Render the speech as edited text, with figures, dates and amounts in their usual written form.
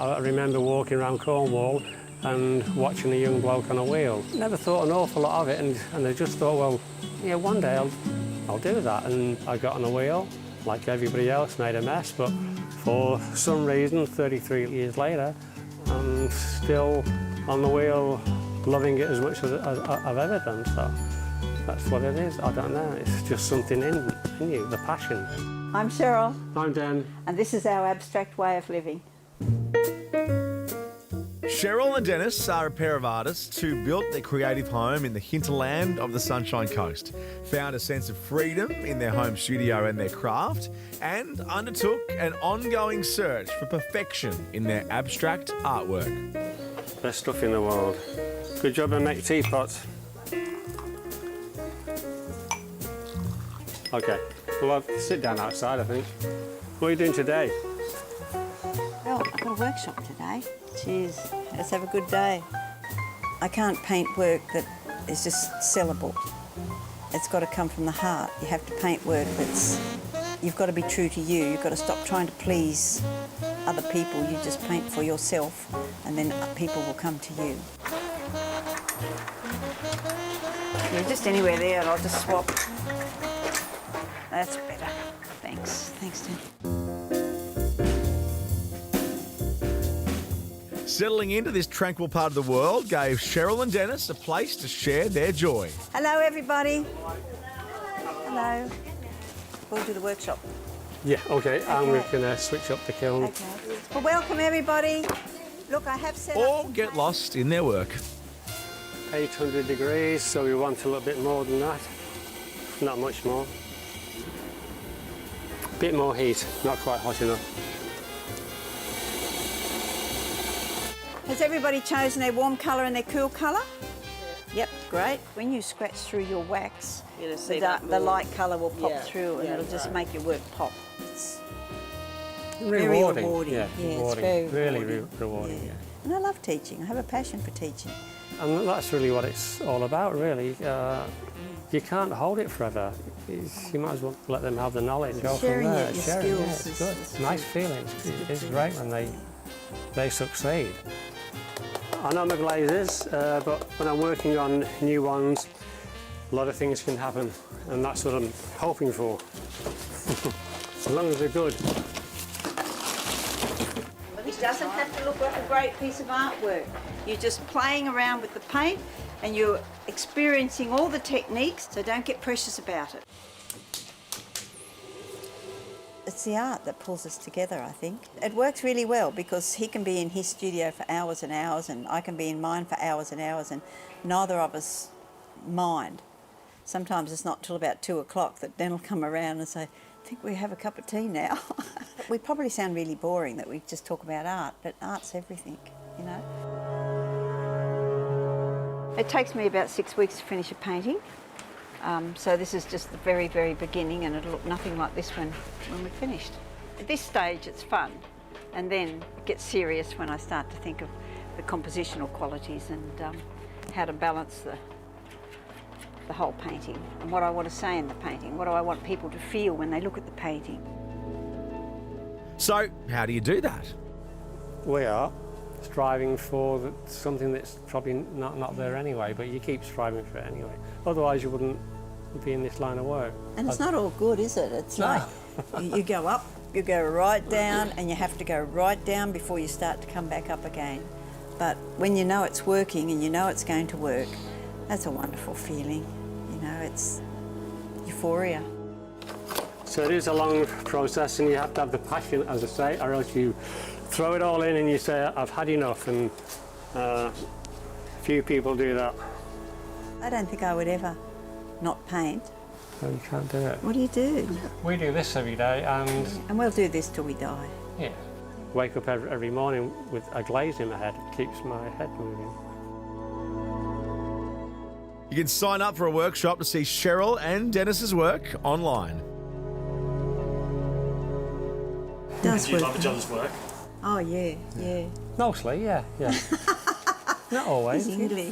I remember walking around Cornwall and watching a young bloke on a wheel. Never thought an awful lot of it, and I just thought, well, yeah, one day I'll do that. And I got on a wheel, like everybody else, made a mess, but for some reason, 33 years later, I'm still on the wheel, loving it as much as I've ever done, so that's what it is. I don't know, it's just something in you, the passion. I'm Cheryl. I'm Dan. And this is our abstract way of living. Cheryl and Dennis are a pair of artists who built their creative home in the hinterland of the Sunshine Coast, found a sense of freedom in their home studio and their craft, and undertook an ongoing search for perfection in their abstract artwork. Best stuff in the world. Good job at making teapots. Okay, well, I'll sit down outside, I think. What are you doing today? Well, I've got a workshop today. Cheers. Let's have a good day. I can't paint work that is just sellable. It's got to come from the heart. You have to paint work that's... You've got to be true to you. You've got to stop trying to please other people. You just paint for yourself, and then people will come to you. Yeah, just anywhere there, and I'll just swap. That's better. Thanks. Thanks, Tim. Settling into this tranquil part of the world gave Cheryl and Dennis a place to share their joy. Hello, everybody. Hello. We'll do the workshop. Yeah, okay, and we're going to switch up the kiln. Okay. Well, welcome, everybody. Look, I have set Or up... get lost in their work. 800 degrees, so we want a little bit more than that. Not much more. Bit more heat, not quite hot enough. Has everybody chosen their warm colour and their cool colour? Yep, great. When you scratch through your wax, the light colour will pop through, and it'll just make your work pop. It's very rewarding. Yeah, it's very really rewarding. Yeah. And I love teaching. I have a passion for teaching. And that's really what it's all about, really. You can't hold it forever. You might as well let them have the knowledge and go from there. Sharing your Yeah, skills it's good. It's nice feeling. It's great when they succeed. I know my glazes, but when I'm working on new ones, a lot of things can happen, and that's what I'm hoping for. As long as they're good. This doesn't have to look like a great piece of artwork. You're just playing around with the paint, and you're experiencing all the techniques, so don't get precious about it. It's the art that pulls us together, I think. It works really well because he can be in his studio for hours and hours, and I can be in mine for hours and hours, and neither of us mind. Sometimes it's not till about 2 o'clock that Dan will come around and say, I think we have a cup of tea now. We probably sound really boring that we just talk about art, but art's everything, you know. It takes me about 6 weeks to finish a painting. So this is just the very, very beginning, and it'll look nothing like this when we're finished. At this stage it's fun, and then it gets serious when I start to think of the compositional qualities and how to balance the whole painting, and what I want to say in the painting, what do I want people to feel when they look at the painting. So, how do you do that? We are striving for something that's probably not there anyway, but you keep striving for it anyway. Otherwise you wouldn't be in this line of work. And it's not all good, is it? It's like you go up, you go right down, and you have to go right down before you start to come back up again. But when you know it's working and you know it's going to work, that's a wonderful feeling. You know, it's euphoria. So it is a long process, and you have to have the passion, as I say, or else you throw it all in and you say, I've had enough, and few people do that. I don't think I would ever not paint. No, you can't do it. What do you do? We do this every day, And we'll do this till we die. yeah, wake up every morning with a glaze in my head. It keeps my head moving. You can sign up for a workshop to see Cheryl and Dennis's work online. Does Do you work. love each other's work? Oh yeah, yeah. Mostly, yeah. Not always. He's English.